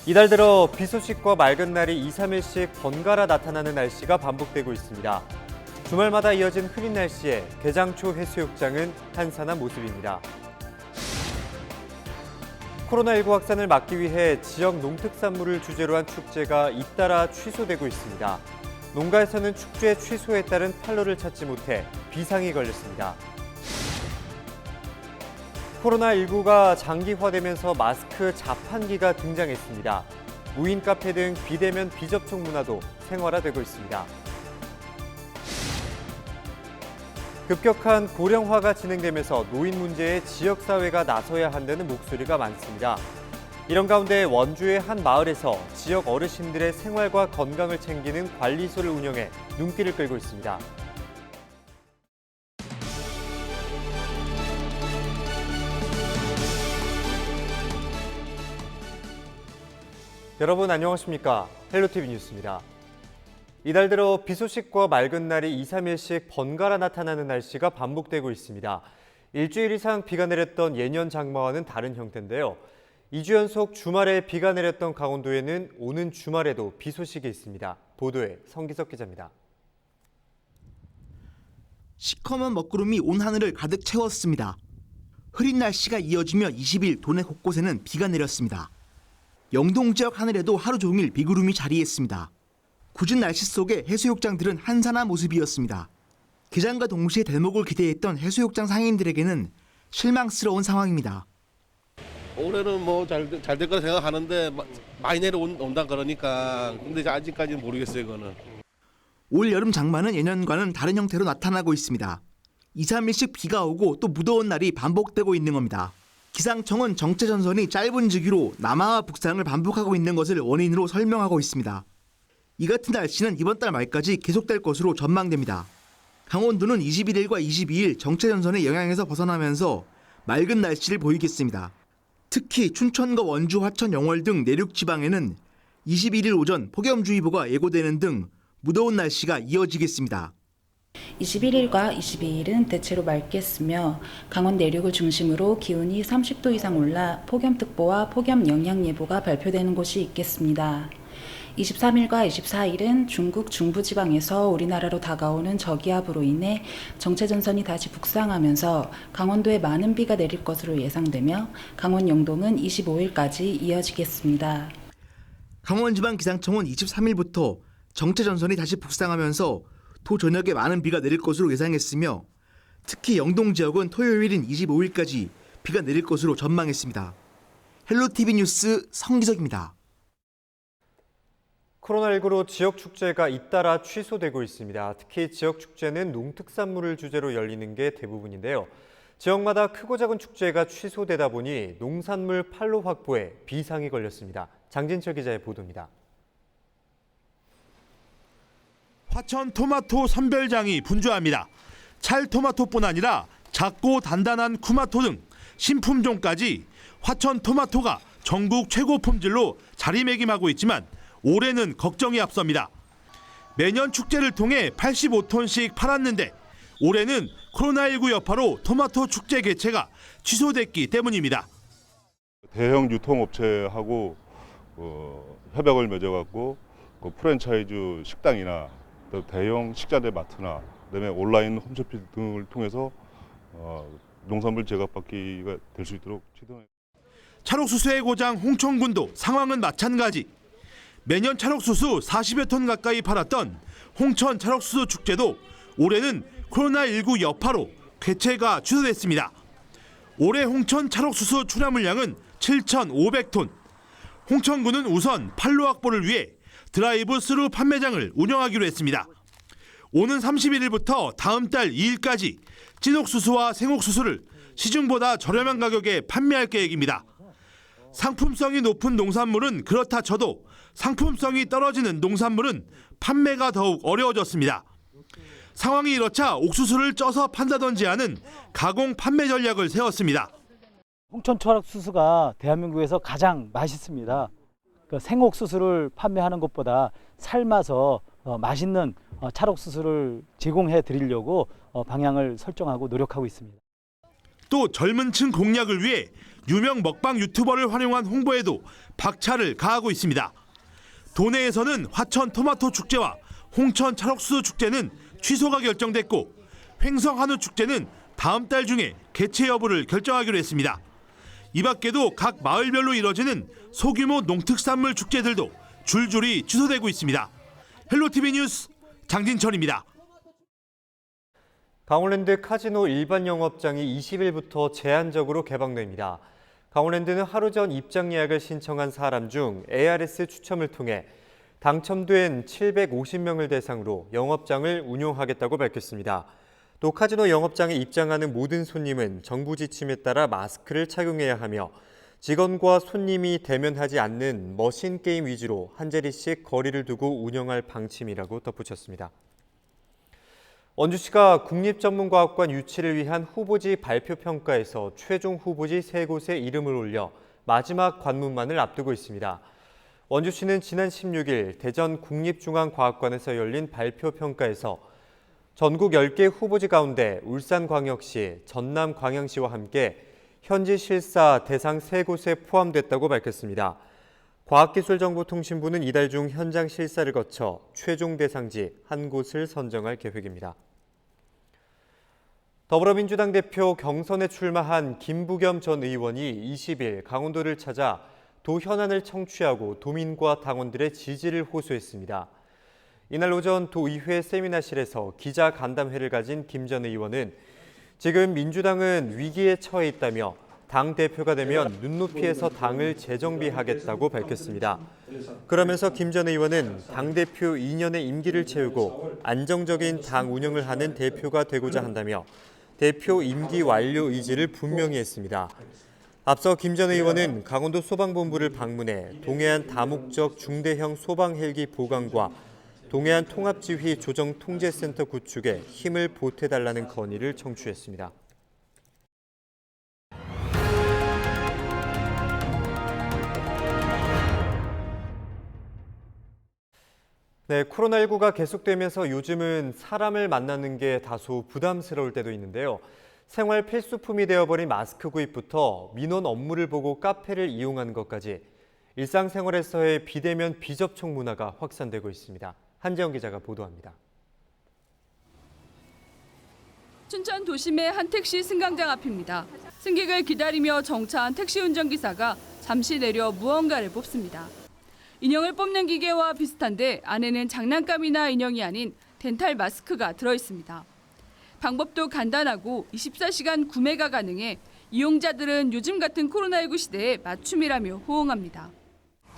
이달 들어 비 소식과 맑은 날이 2, 3일씩 번갈아 나타나는 날씨가 반복되고 있습니다. 주말마다 이어진 흐린 날씨에 개장초 해수욕장은 한산한 모습입니다. 코로나19 확산을 막기 위해 지역 농특산물을 주제로 한 축제가 잇따라 취소되고 있습니다. 농가에서는 축제 취소에 따른 판로를 찾지 못해 비상이 걸렸습니다. 코로나19가 장기화되면서 마스크 자판기가 등장했습니다. 무인 카페 등 비대면 비접촉 문화도 생활화되고 있습니다. 급격한 고령화가 진행되면서 노인 문제에 지역사회가 나서야 한다는 목소리가 많습니다. 이런 가운데 원주의 한 마을에서 지역 어르신들의 생활과 건강을 챙기는 관리소를 운영해 눈길을 끌고 있습니다. 여러분 안녕하십니까? 헬로티비 뉴스입니다. 이달 들어 비 소식과 맑은 날이 2, 3일씩 번갈아 나타나는 날씨가 반복되고 있습니다. 일주일 이상 비가 내렸던 예년 장마와는 다른 형태인데요. 2주 연속 주말에 비가 내렸던 강원도에는 오는 주말에도 비 소식이 있습니다. 보도에 성기석 기자입니다. 시커먼 먹구름이 온 하늘을 가득 채웠습니다. 흐린 날씨가 이어지며 20일 도내 곳곳에는 비가 내렸습니다. 영동 지역 하늘에도 하루 종일 비구름이 자리했습니다. 궂은 날씨 속에 해수욕장들은 한산한 모습이었습니다. 개장과 동시에 대목을 기대했던 해수욕장 상인들에게는 실망스러운 상황입니다. 올해는 뭐 잘 될 거라 생각하는데 많이 내려온다 그러니까 근데 아직까지는 모르겠어요 그거는. 올 여름 장마는 예년과는 다른 형태로 나타나고 있습니다. 2, 3일씩 비가 오고 또 무더운 날이 반복되고 있는 겁니다. 기상청은 정체 전선이 짧은 주기로 남하와 북상을 반복하고 있는 것을 원인으로 설명하고 있습니다. 이 같은 날씨는 이번 달 말까지 계속될 것으로 전망됩니다. 강원도는 21일과 22일 정체 전선의 영향에서 벗어나면서 맑은 날씨를 보이겠습니다. 특히 춘천과 원주, 화천, 영월 등 내륙 지방에는 21일 오전 폭염주의보가 예고되는 등 무더운 날씨가 이어지겠습니다. 21일과 22일은 대체로 맑겠으며 강원 내륙을 중심으로 기온이 30도 이상 올라 폭염특보와 폭염 영향예보가 발표되는 곳이 있겠습니다. 23일과 24일은 중국 중부지방에서 우리나라로 다가오는 저기압으로 인해 정체전선이 다시 북상하면서 강원도에 많은 비가 내릴 것으로 예상되며 강원 영동은 25일까지 이어지겠습니다. 강원지방기상청은 23일부터 정체전선이 다시 북상하면서 도 전역에 많은 비가 내릴 것으로 예상했으며 특히 영동 지역은 토요일인 25일까지 비가 내릴 것으로 전망했습니다. 헬로티비 뉴스 성기석입니다. 코로나19로 지역 축제가 잇따라 취소되고 있습니다. 특히 지역 축제는 농특산물을 주제로 열리는 게 대부분인데요. 지역마다 크고 작은 축제가 취소되다 보니 농산물 판로 확보에 비상이 걸렸습니다. 장진철 기자의 보도입니다. 화천 토마토 선별장이 분주합니다. 찰토마토뿐 아니라 작고 단단한 쿠마토 등 신품종까지 화천 토마토가 전국 최고 품질로 자리매김하고 있지만 올해는 걱정이 앞섭니다. 매년 축제를 통해 85톤씩 팔았는데 올해는 코로나19 여파로 토마토 축제 개최가 취소됐기 때문입니다. 대형 유통업체하고 협약을 맺어갖고 프랜차이즈 식당이나 또 대형 식자재 마트나 그다음에 온라인 홈쇼핑 등을 통해서 농산물 제값받기가 될 수 있도록 최대한. 찰옥수수의 고장 홍천군도 상황은 마찬가지. 매년 찰옥수수 40여 톤 가까이 팔았던 홍천 찰옥수수 축제도 올해는 코로나19 여파로 개최가 취소됐습니다. 올해 홍천 찰옥수수 출하물량은 7,500톤. 홍천군은 우선 판로 확보를 위해 드라이브 스루 판매장을 운영하기로 했습니다. 오는 31일부터 다음 달 2일까지 찐옥수수와 생옥수수를 시중보다 저렴한 가격에 판매할 계획입니다. 상품성이 높은 농산물은 그렇다 쳐도 상품성이 떨어지는 농산물은 판매가 더욱 어려워졌습니다. 상황이 이렇자 옥수수를 쪄서 판다든지 하는 가공 판매 전략을 세웠습니다. 홍천 찰옥수수가 대한민국에서 가장 맛있습니다. 생옥수수를 판매하는 것보다 삶아서 맛있는 찰옥수수를 제공해 드리려고 방향을 설정하고 노력하고 있습니다. 또 젊은 층 공략을 위해 유명 먹방 유튜버를 활용한 홍보에도 박차를 가하고 있습니다. 도내에서는 화천 토마토 축제와 홍천 찰옥수수 축제는 취소가 결정됐고 횡성 한우 축제는 다음 달 중에 개최 여부를 결정하기로 했습니다. 이 밖에도 각 마을별로 이뤄지는 소규모 농특산물 축제들도 줄줄이 취소되고 있습니다. 헬로티비 뉴스 장진철입니다. 강원랜드 카지노 일반 영업장이 20일부터 제한적으로 개방됩니다. 강원랜드는 하루 전 입장 예약을 신청한 사람 중 ARS 추첨을 통해 당첨된 750명을 대상으로 영업장을 운영하겠다고 밝혔습니다. 또 카지노 영업장에 입장하는 모든 손님은 정부 지침에 따라 마스크를 착용해야 하며 직원과 손님이 대면하지 않는 머신 게임 위주로 한 자리씩 거리를 두고 운영할 방침이라고 덧붙였습니다. 원주시가 국립전문과학관 유치를 위한 후보지 발표 평가에서 최종 후보지 3곳의 이름을 올려 마지막 관문만을 앞두고 있습니다. 원주시는 지난 16일 대전 국립중앙과학관에서 열린 발표 평가에서 전국 10개 후보지 가운데 울산광역시, 전남광양시와 함께 현지 실사 대상 3곳에 포함됐다고 밝혔습니다. 과학기술정보통신부는 이달 중 현장 실사를 거쳐 최종 대상지 한 곳을 선정할 계획입니다. 더불어민주당 대표 경선에 출마한 김부겸 전 의원이 20일 강원도를 찾아 도 현안을 청취하고 도민과 당원들의 지지를 호소했습니다. 이날 오전 도의회 세미나실에서 기자 간담회를 가진 김 전 의원은 지금 민주당은 위기에 처해 있다며 당 대표가 되면 눈높이에서 당을 재정비하겠다고 밝혔습니다. 그러면서 김 전 의원은 당대표 2년의 임기를 채우고 안정적인 당 운영을 하는 대표가 되고자 한다며 대표 임기 완료 의지를 분명히 했습니다. 앞서 김 전 의원은 강원도 소방본부를 방문해 동해안 다목적 중대형 소방 헬기 보강과 동해안 통합지휘 조정통제센터 구축에 힘을 보태달라는 건의를 청취했습니다. 네, 코로나19가 계속되면서 요즘은 사람을 만나는 게 다소 부담스러울 때도 있는데요. 생활 필수품이 되어버린 마스크 구입부터 민원 업무를 보고 카페를 이용하는 것까지 일상생활에서의 비대면 비접촉 문화가 확산되고 있습니다. 한재영 기자가 보도합니다. 춘천 도심의 한 택시 승강장 앞입니다. 승객을 기다리며 정차한 택시 운전기사가 잠시 내려 무언가를 뽑습니다. 인형을 뽑는 기계와 비슷한데 안에는 장난감이나 인형이 아닌 덴탈 마스크가 들어있습니다. 방법도 간단하고 24시간 구매가 가능해 이용자들은 요즘 같은 코로나19 시대에 맞춤이라며 호응합니다.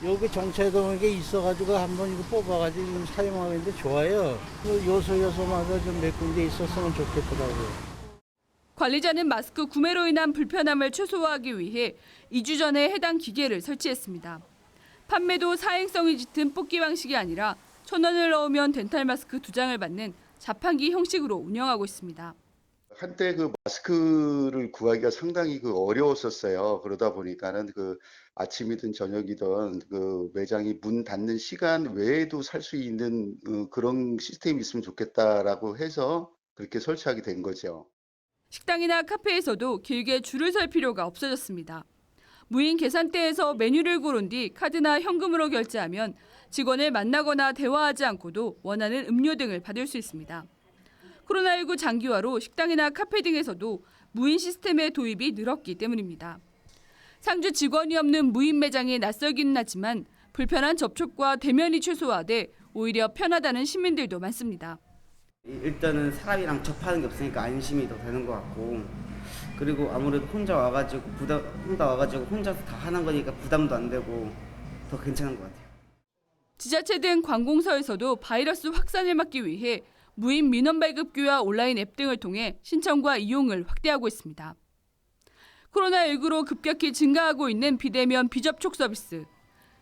여기 정체되는 게 있어가지고 한번 이거 뽑아가지고 지금 사용하고 있는데 좋아요. 요소마다 좀 몇 군데 있었으면 좋겠더라고요. 관리자는 마스크 구매로 인한 불편함을 최소화하기 위해 2주 전에 해당 기계를 설치했습니다. 판매도 사행성이 짙은 뽑기 방식이 아니라 1,000원을 넣으면 덴탈 마스크 2장을 받는 자판기 형식으로 운영하고 있습니다. 한때 그 마스크를 구하기가 상당히 어려웠었어요. 그러다 보니까는 아침이든 저녁이든 매장이 문 닫는 시간 외에도 살 수 있는 그런 시스템이 있으면 좋겠다라고 해서 그렇게 설치하게 된 거죠. 식당이나 카페에서도 길게 줄을 설 필요가 없어졌습니다. 무인 계산대에서 메뉴를 고른 뒤 카드나 현금으로 결제하면 직원을 만나거나 대화하지 않고도 원하는 음료 등을 받을 수 있습니다. 코로나19 장기화로 식당이나 카페 등에서도 무인 시스템의 도입이 늘었기 때문입니다. 상주 직원이 없는 무인 매장에 낯설기는 하지만 불편한 접촉과 대면이 최소화돼 오히려 편하다는 시민들도 많습니다. 일단은 사람이랑 접하는 게 없으니까 안심이 더 되는 것 같고, 그리고 아무래도 혼자 와가지고 혼자서 다 하는 거니까 부담도 안 되고 더 괜찮은 것 같아요. 지자체 등 관공서에서도 바이러스 확산을 막기 위해 무인 민원 발급기와 온라인 앱 등을 통해 신청과 이용을 확대하고 있습니다. 코로나19로 급격히 증가하고 있는 비대면 비접촉 서비스.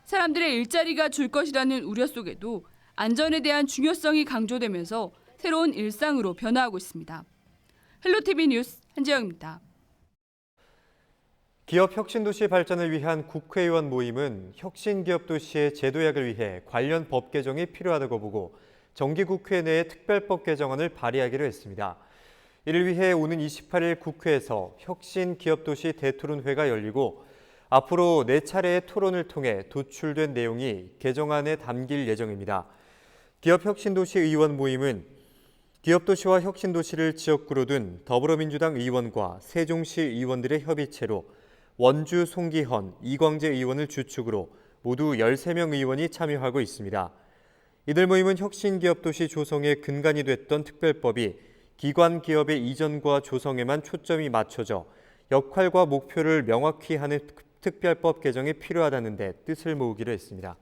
사람들의 일자리가 줄 것이라는 우려 속에도 안전에 대한 중요성이 강조되면서 새로운 일상으로 변화하고 있습니다. 헬로티비 뉴스 한재영입니다. 기업 혁신도시 발전을 위한 국회의원 모임은 혁신기업도시의 제도약을 위해 관련 법 개정이 필요하다고 보고 정기국회 내에 특별법 개정안을 발의하기로 했습니다. 이를 위해 오는 28일 국회에서 혁신기업도시 대토론회가 열리고 앞으로 4차례의 토론을 통해 도출된 내용이 개정안에 담길 예정입니다. 기업혁신도시 의원 모임은 기업도시와 혁신도시를 지역구로 둔 더불어민주당 의원과 세종시 의원들의 협의체로 원주 송기헌, 이광재 의원을 주축으로 모두 13명 의원이 참여하고 있습니다. 이들 모임은 혁신기업도시 조성의 근간이 됐던 특별법이 기관 기업의 이전과 조성에만 초점이 맞춰져 역할과 목표를 명확히 하는 특별법 개정이 필요하다는 데 뜻을 모으기로 했습니다.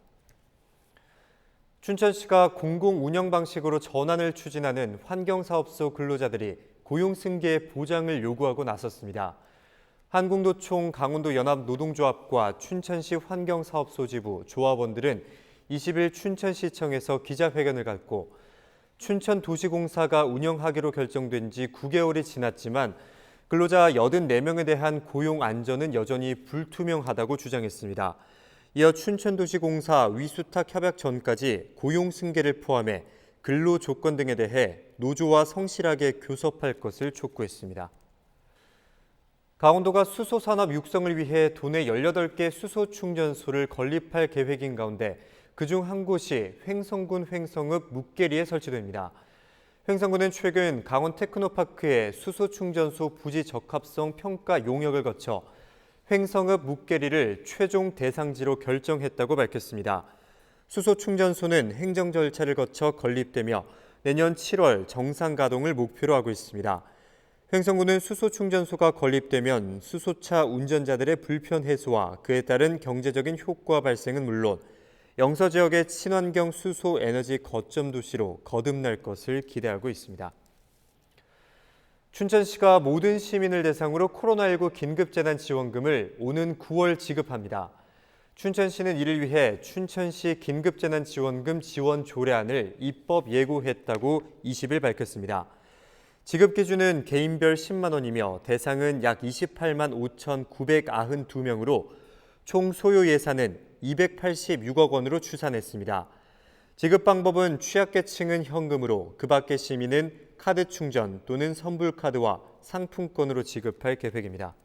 춘천시가 공공운영 방식으로 전환을 추진하는 환경사업소 근로자들이 고용승계 보장을 요구하고 나섰습니다. 한국노총 강원도연합노동조합과 춘천시 환경사업소 지부 조합원들은 20일 춘천시청에서 기자회견을 갖고 춘천도시공사가 운영하기로 결정된 지 9개월이 지났지만 근로자 84명에 대한 고용 안전은 여전히 불투명하다고 주장했습니다. 이어 춘천도시공사 위수탁 협약 전까지 고용 승계를 포함해 근로 조건 등에 대해 노조와 성실하게 교섭할 것을 촉구했습니다. 강원도가 수소산업 육성을 위해 도내 18개 수소충전소를 건립할 계획인 가운데 그중 한 곳이 횡성군 횡성읍 묵계리에 설치됩니다. 횡성군은 최근 강원 테크노파크의 수소충전소 부지 적합성 평가 용역을 거쳐 횡성읍 묵계리를 최종 대상지로 결정했다고 밝혔습니다. 수소충전소는 행정 절차를 거쳐 건립되며 내년 7월 정상 가동을 목표로 하고 있습니다. 횡성군은 수소충전소가 건립되면 수소차 운전자들의 불편 해소와 그에 따른 경제적인 효과 발생은 물론 영서 지역의 친환경 수소 에너지 거점 도시로 거듭날 것을 기대하고 있습니다. 춘천시가 모든 시민을 대상으로 코로나19 긴급재난지원금을 오는 9월 지급합니다. 춘천시는 이를 위해 춘천시 긴급재난지원금 지원 조례안을 입법 예고했다고 20일 밝혔습니다. 지급 기준은 개인별 10만 원이며 대상은 약 28만 5,992명으로 총 소요 예산은 286억 원으로 추산했습니다. 지급 방법은 취약계층은 현금으로 그 밖의 시민은 카드 충전 또는 선불카드와 상품권으로 지급할 계획입니다.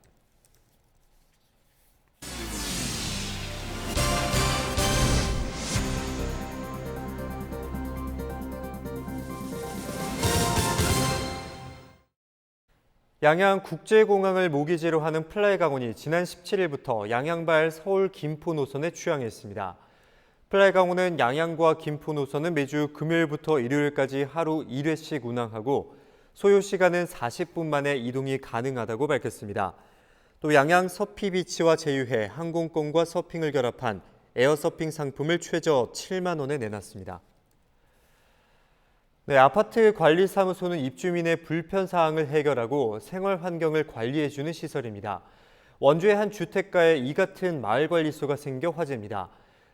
양양국제공항을 모기지로 하는 플라이강원이 지난 17일부터 양양발 서울 김포 노선에 취항했습니다. 플라이강원은 양양과 김포 노선은 매주 금요일부터 일요일까지 하루 1회씩 운항하고 소요 시간은 40분 만에 이동이 가능하다고 밝혔습니다. 또 양양 서피비치와 제휴해 항공권과 서핑을 결합한 에어서핑 상품을 최저 7만 원에 내놨습니다. 아파트 관리사무소는 입주민의 불편 사항을 해결하고 생활 환경을 관리해주는 시설입니다. 원주의 한 주택가에 이 같은 마을관리소가 생겨 화제입니다.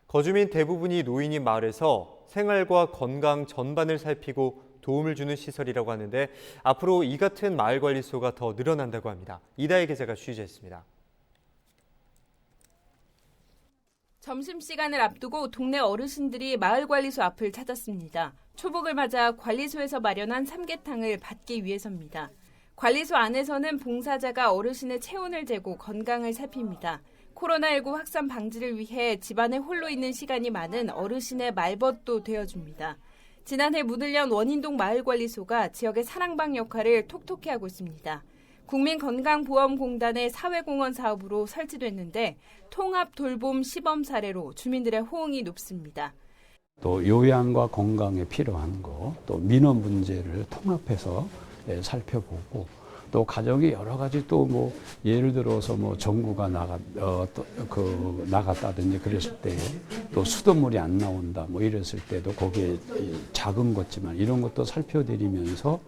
거주민 대부분이 노인인 마을에서 생활과 건강 전반을 살피고 도움을 주는 시설이라고 하는데 앞으로 이 같은 마을관리소가 더 늘어난다고 합니다. 이다혜 기자가 취재했습니다. 점심시간을 앞두고 동네 어르신들이 마을관리소 앞을 찾았습니다. 초복을 맞아 관리소에서 마련한 삼계탕을 받기 위해서입니다. 관리소 안에서는 봉사자가 어르신의 체온을 재고 건강을 살핍니다. 코로나19 확산 방지를 위해 집안에 홀로 있는 시간이 많은 어르신의 말벗도 되어줍니다. 지난해 문을 연 원인동 마을관리소가 지역의 사랑방 역할을 톡톡히 하고 있습니다. 국민건강보험공단의 사회공헌 사업으로 설치됐는데 통합 돌봄 시범 사례로 주민들의 호응이 높습니다. 또 요양과 건강에 필요한 거, 또 민원 문제를 통합해서 살펴보고 또 가정이 여러 가지 또 뭐 예를 들어서 뭐 전구가 나갔다든지 그랬을 때 또 수돗물이 안 나온다 뭐 이랬을 때도 거기에 작은 것지만 이런 것도 살펴드리면서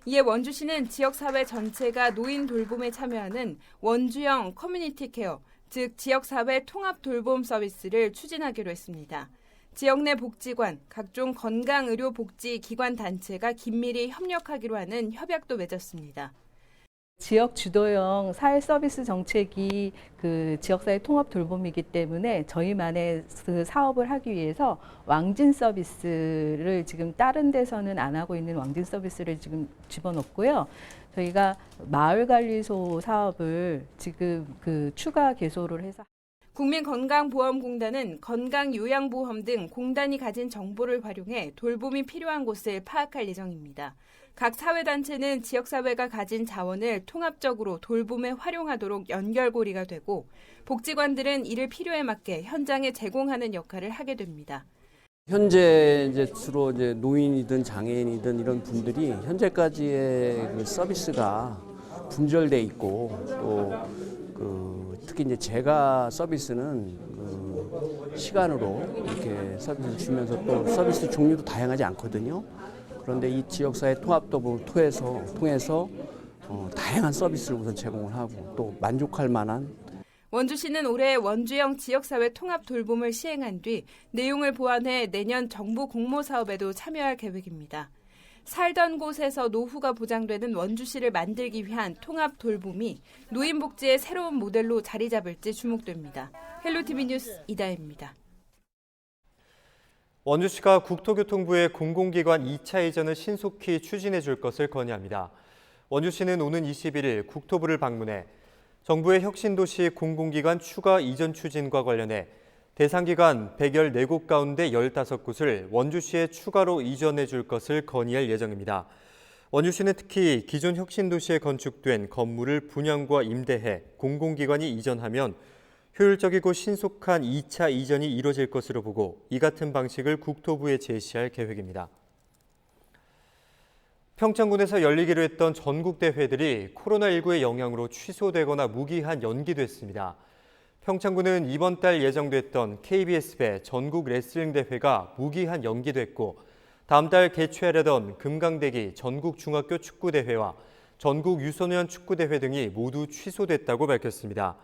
이에 원주시는 지역사회 전체가 노인 돌봄에 참여하는 원주형 커뮤니티 케어, 즉 지역사회 통합 돌봄 서비스를 추진하기로 했습니다. 지역 내 복지관, 각종 건강의료복지기관 단체가 긴밀히 협력하기로 하는 협약도 맺었습니다. 지역 주도형 사회 서비스 정책이 그 지역사회 통합 돌봄이기 때문에 저희만의 그 사업을 하기 위해서 왕진 서비스를 지금 다른 데서는 안 하고 있는 왕진 서비스를 지금 집어넣고요. 저희가 마을관리소 사업을 지금 추가 개소를 해서 국민건강보험공단은 건강요양보험 등 공단이 가진 정보를 활용해 돌봄이 필요한 곳을 파악할 예정입니다. 각 사회단체는 지역사회가 가진 자원을 통합적으로 돌봄에 활용하도록 연결고리가 되고 복지관들은 이를 필요에 맞게 현장에 제공하는 역할을 하게 됩니다. 현재 이제 주로 이제 노인이든 장애인이든 이런 분들이 현재까지의 그 서비스가 분절돼 있고 또 특히 이제 제가 서비스는 시간으로 이렇게 서비스를 주면서 또 서비스 종류도 다양하지 않거든요. 그런데 이 지역사회 통합도를 통해서 다양한 서비스를 우선 제공을 하고 또 만족할 만한 원주시는 올해 원주형 지역사회 통합 돌봄을 시행한 뒤 내용을 보완해 내년 정부 공모 사업에도 참여할 계획입니다. 살던 곳에서 노후가 보장되는 원주시를 만들기 위한 통합 돌봄이 노인복지의 새로운 모델로 자리 잡을지 주목됩니다. 헬로티비 뉴스 이다혜입니다. 원주시가 국토교통부에 공공기관 2차 이전을 신속히 추진해 줄 것을 건의합니다. 원주시는 오는 21일 국토부를 방문해 정부의 혁신도시 공공기관 추가 이전 추진과 관련해 대상기관 114곳 가운데 15곳을 원주시에 추가로 이전해 줄 것을 건의할 예정입니다. 원주시는 특히 기존 혁신도시에 건축된 건물을 분양과 임대해 공공기관이 이전하면 효율적이고 신속한 2차 이전이 이뤄질 것으로 보고 이 같은 방식을 국토부에 제시할 계획입니다. 평창군에서 열리기로 했던 전국대회들이 코로나19의 영향으로 취소되거나 무기한 연기됐습니다. 평창군은 이번 달 예정됐던 KBS배 전국 레슬링 대회가 무기한 연기됐고 다음 달 개최하려던 금강대기 전국 중학교 축구대회와 전국 유소년 축구대회 등이 모두 취소됐다고 밝혔습니다.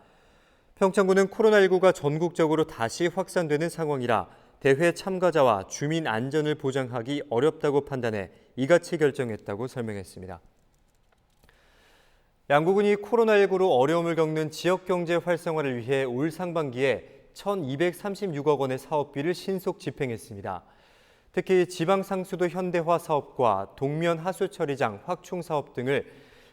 평창군은 코로나19가 전국적으로 다시 확산되는 상황이라 대회 참가자와 주민 안전을 보장하기 어렵다고 판단해 이같이 결정했다고 설명했습니다. 양구군이 코로나19로 어려움을 겪는 지역경제 활성화를 위해 올 상반기에 1,236억 원의 사업비를 신속 집행했습니다. 특히 지방상수도 현대화 사업과 동면 하수처리장 확충 사업 등을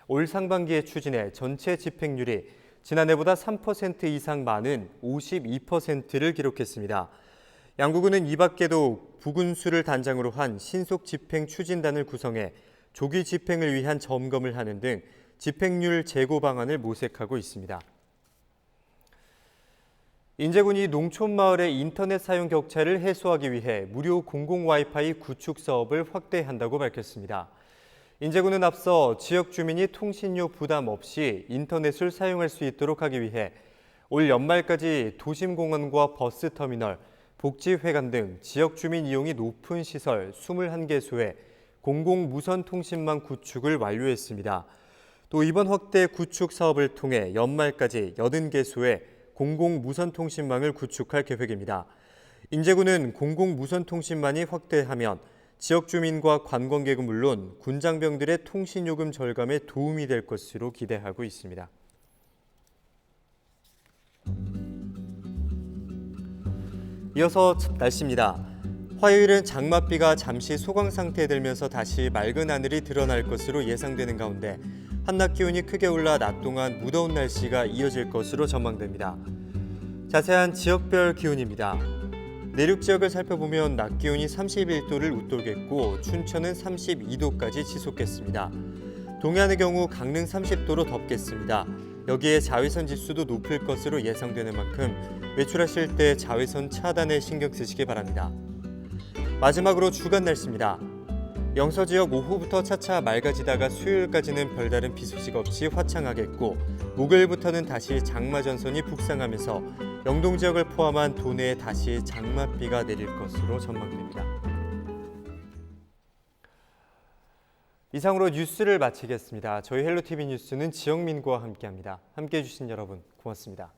올 상반기에 추진해 전체 집행률이 지난해보다 3% 이상 많은 52%를 기록했습니다. 양구군은 이 밖에도 부군수를 단장으로 한 신속 집행 추진단을 구성해 조기 집행을 위한 점검을 하는 등 집행률 제고 방안을 모색하고 있습니다. 인제군이 농촌마을의 인터넷 사용 격차를 해소하기 위해 무료 공공 와이파이 구축 사업을 확대한다고 밝혔습니다. 인제군은 앞서 지역 주민이 통신료 부담 없이 인터넷을 사용할 수 있도록 하기 위해 올 연말까지 도심공원과 버스터미널, 복지회관 등 지역 주민 이용이 높은 시설 21개소의 공공 무선 통신망 구축을 완료했습니다. 또 이번 확대 구축 사업을 통해 연말까지 80개소의 공공 무선 통신망을 구축할 계획입니다. 인제군은 공공 무선 통신망이 확대하면 지역 주민과 관광객은 물론 군장병들의 통신요금 절감에 도움이 될 것으로 기대하고 있습니다. 이어서 날씨입니다. 화요일은 장맛비가 잠시 소강 상태에 들면서 다시 맑은 하늘이 드러날 것으로 예상되는 가운데 한낮 기온이 크게 올라 낮 동안 무더운 날씨가 이어질 것으로 전망됩니다. 자세한 지역별 기온입니다. 내륙 지역을 살펴보면 낮 기온이 31도를 웃돌겠고 춘천은 32도까지 지속겠습니다. 동해안의 경우 강릉 30도로 덥겠습니다. 여기에 자외선 지수도 높을 것으로 예상되는 만큼 외출하실 때 자외선 차단에 신경 쓰시기 바랍니다. 마지막으로 주간 날씨입니다. 영서 지역 오후부터 차차 맑아지다가 수요일까지는 별다른 비 소식 없이 화창하겠고 목요일부터는 다시 장마 전선이 북상하면서 영동 지역을 포함한 도내에 다시 장맛비가 내릴 것으로 전망됩니다. 이상으로 뉴스를 마치겠습니다. 저희 헬로티비 뉴스는 지영민과 함께합니다. 함께해 주신 여러분 고맙습니다.